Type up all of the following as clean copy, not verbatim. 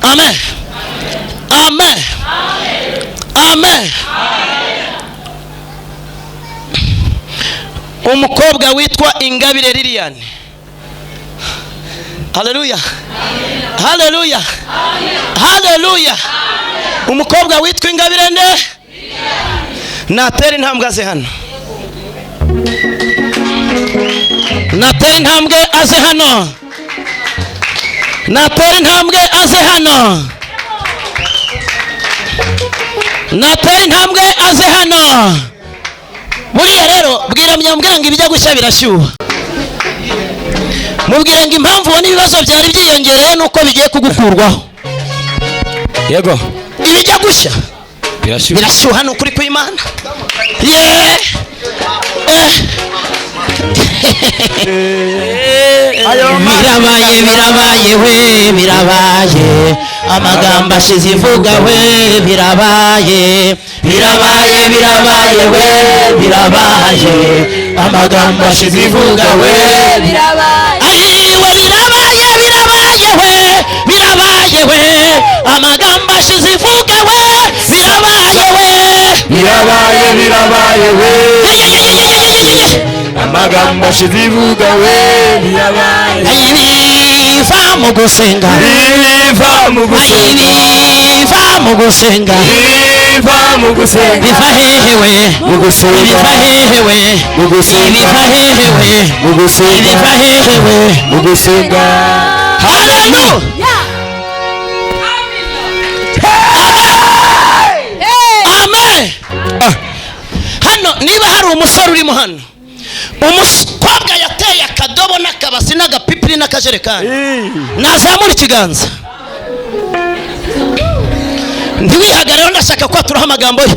amen amen amen. Umukobwa witwa Ingabire Lilian. Haleluya haleluya haleluya. Umukobwa witwa Ingabire nde natera intambwe aze hano, natera intambwe aze hano, natera intambwe aze hano, natera intambwe aze hano. Buriya rero bwira munyambwira ngo ibijya gushya birashyuha. Mubwire ngo impamvu ubona ibibazo byari byiyongereye nuko bigiye kugukurwaho. Yego ibijya gushya birashyuha n'ukuri kw'Imana. Birabaye birabaye we birabaye, amagambo ashize ivuga we birabaye birabaye birabaye we birabaye, amagambo ashize ivuga we birabaye. Ayiwe birabaye birabaye we birabaye we, amagambo ashize ivuga we birabaye we birabaye birabaye we, amagambo ashize ivuga we birabaye. Biva mu gusenga, biva mu gusenga, biva mu gusenga, biva mu gusenga, biva hehe we mu gusenga, biva hehe we mu gusenga, biva hehe we mu gusenga, biva hehe we mu gusenga. Haleluya amen. Hano niba hari umusore urimo hano, umukobwa yateye akadobo n'akabasi n'agapipiri n'akajerekani, nazamura ikiganza. Ntiwihagareho, ndashaka ko turaha amagambo ye.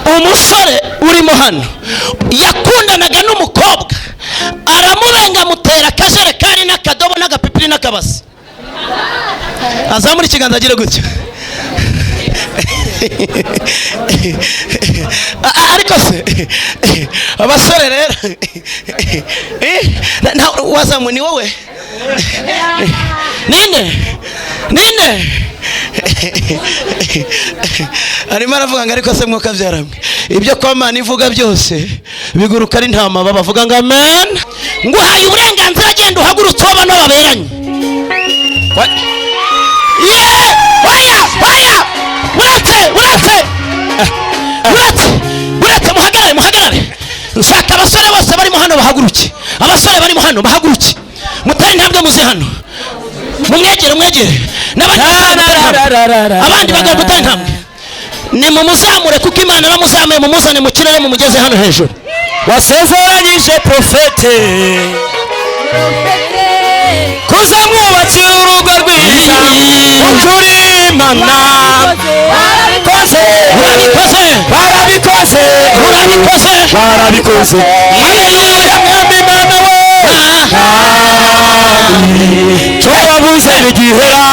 Umusore urimo hano yakundanaga n'umukobwa, aramubenga amutera akajerekani n'akadobo n'agapipiri n'akabasi. Azamura ikiganza agire gutyo. Ariko se abasore rero wazamu ni wowe nine arimo aravuga ngo ariko se mwuka byaramwe ibyo kwa Mana ivuga byose biguruka ari ntama bavuga ngo amen. Nguhaye uburenganzira, genda uhagurutse abo bano baberanye. Uretse muhagarare. Nshaka abasore bose barimo hano bahaguruke, abasore barimo hano bahaguruke, mutari intambwe muze hano, mumwegere abandi bagomba gutera intambwe. Ni mumuzamure kuko Imana aramuzamuye, mumuzane mu kirere mumugeze hano hejuru. Wasezeranyije profete kuzamwubakira urugo rwiza, ukuri Imana barabikoze. Haleluya mwami Imana we, icyo wavuze bigihera,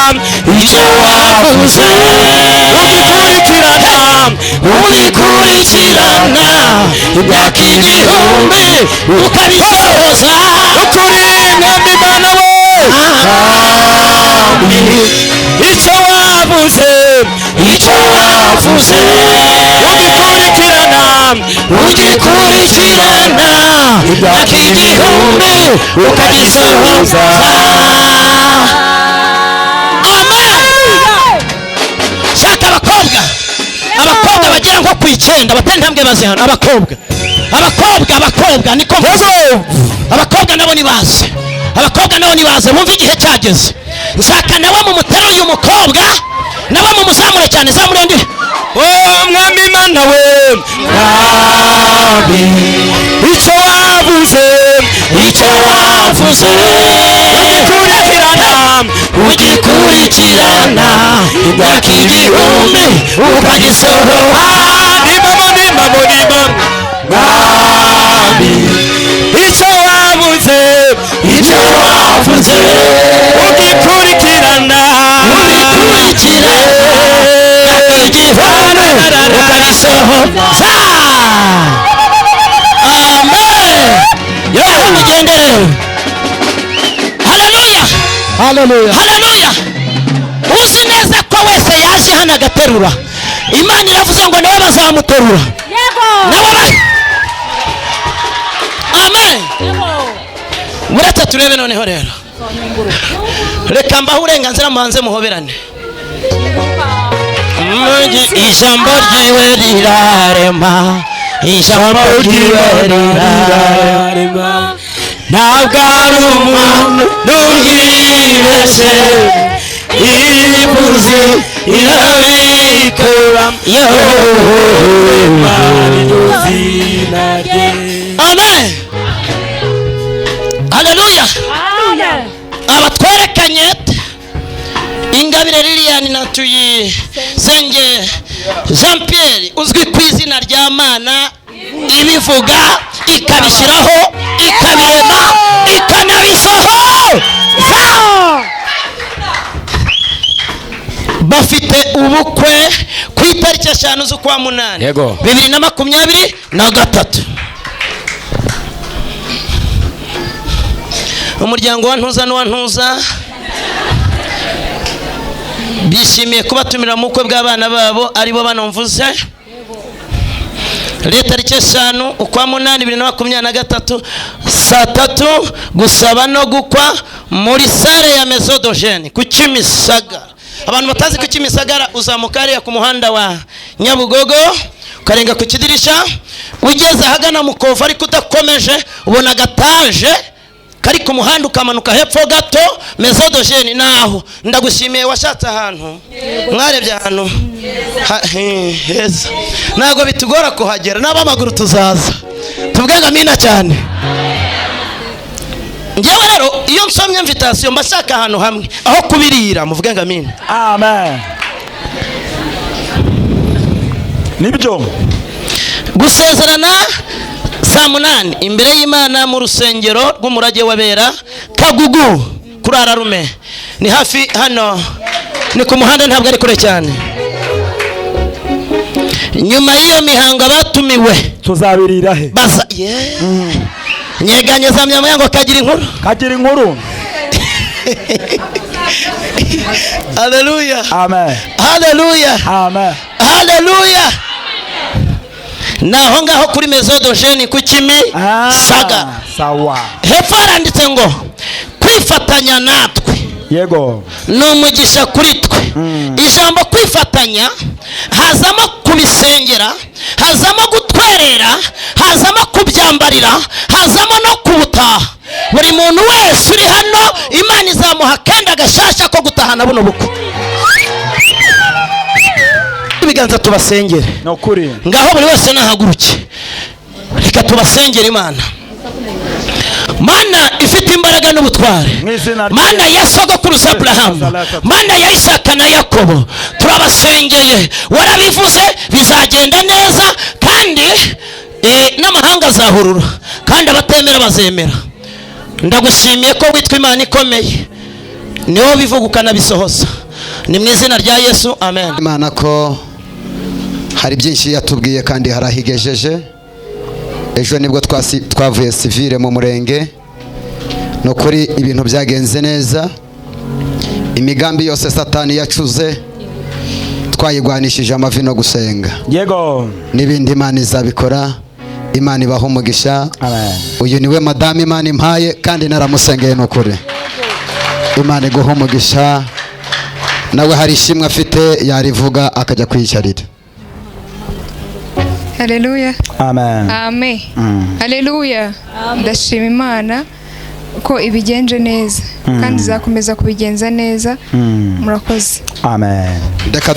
icyo wavuze ugikurikirana imyaka igihumbi ukabisohoza. Ukuri mwami Imana we, icyo wavuze ugikurikirana imyaka igihumbi ukagisohoza. Amen. Shaka abakobwa bagera nko ku 9 batari intambwe baze hano. Abakobwa niko mvuze, abakobwa nabo nibaze, bumva igihe cyageze. Nshaka nawe mumutero uyu mukobwa, nawe mumuzamure cyane, zamure ndi. Oh mwami Imana we, icyo wavuze ugikurikirana imyaka igihumbi ukagisohoza. Nimamo icyo wavuze ugikurikirana igihumbi ukagisohoza. Amen. Yo mugendere. Haleluya haleluya haleluya. Uzi neza ko wese yaje hano agaterura, Imana iravuze ngo nawe bazamuterura. Yego. Amen. Muretse turebe noneho rero. Reka mbaho uburenganzira muhanze muhoberane. Ijambo ryiwe rirarema, ijambo ryiwe rirarema, ntabwo ari umuntu n'ubwibeshye, ibuzi irabikora amen. Haleluya. Abatwerekanye Ingabire Liliane na Tuyisenge Jean Pierre uzwi ku izina rya Mana, ibivuga ikabishyiraho ikabirema ikanabisoho, bafite ubukwe ku itariki 5 z'ukwa munani 2023. Umuryango wa Ntuza n'uwa Ntuza bishimiye kubatumira mu bukwe bw'abana babo aribo banomvuze. Tariki 5 ukwa munani 2023 saa 3 gusaba no gukwa muri sale ya Maison d'Ogene ku Kimisagara. Abantu batazi ku Kimisagara uzamukariya ku muhanda wa Nyabugogo ukarenga ku kidirisha ugeze ahagana mu Kovu, ariko udakomeje ubona gataje kari ku muhanda ukamanuka hepfo gato Maison d'Ogene. Naho ndagushimiye washatse ahantu mwarebye ahantu heza, ntabwo bitugora kuhagera, n'abamaguru tuzaza tubwenga amina cyane. Ngewe rero iyo nsomye invitation mbashaka ahantu hamwe aho kubirira muvugenga amina. Amen. Nibyo gusezerana saa 8 imbere y'Imana mu rusengero rw'umurage wabera Kagugu kurara rume, ni hafi hano, ni ku muhanda, ntabwo ari kure cyane. Nyuma y'iyo mihango batumiwe tuzabirira he baza nyeganyeza myamyango kagira inkuru. Haleluya. Amen. Haleluya. Amen. Haleluya. Naho ngaho kuri Maison d'Ogene ku Kimisagara. Sawa. Hepfo haranditse ngo kwifatanya natwe. Yego. N'umugisha kuri twe. Ijambo kwifatanya hazamo kubisengera, hazamo gutwerera, hazamo kubyambarira, hazamo no kubutaha. Buri muntu wese uri hano Imana izamuha kandi agashasha ko gutahana buno bukwe. Ibiganza tubasengere. No kuri. Ngaho buri wese nahaguruke. Reka tubasengere Imana. Mana ifite imbaraga n'ubutware, Mana ya sogokuruza Abraham, Mana ya Isaka na Yakobo, turabasengeye. Warabivuze bizagenda neza, kandi n'amahanga azahurura, kandi abatemera bazemera. Ndagushimiye ko witwa Imana ikomeye, niho bivuga ukanabisohoza. Ni mu izina rya Yesu, amen. Imana ko hari byinshi yatubwiye kandi harahigejeje. Ejo nibwo twavuye civile mu murenge, no kuri ibintu byagenze neza. Imigambi yose Satani yacuze twayigwanishije amavi no gusenga. Yego. Nibindi Imana izabikora. Imana ibaho umugisha. Amen. Uyu niwe madame Imana impaye kandi naramusengeye no kuri. Imana iguha umugisha. Nawe hari ishimwe afite yarivuga akajya kwiyicarira. Haleluya. Amen. Amen. Haleluya. Ndashima Imana ko ibigenje neza kandi zakomeza kubigenza neza. Murakoze. Amen. Reka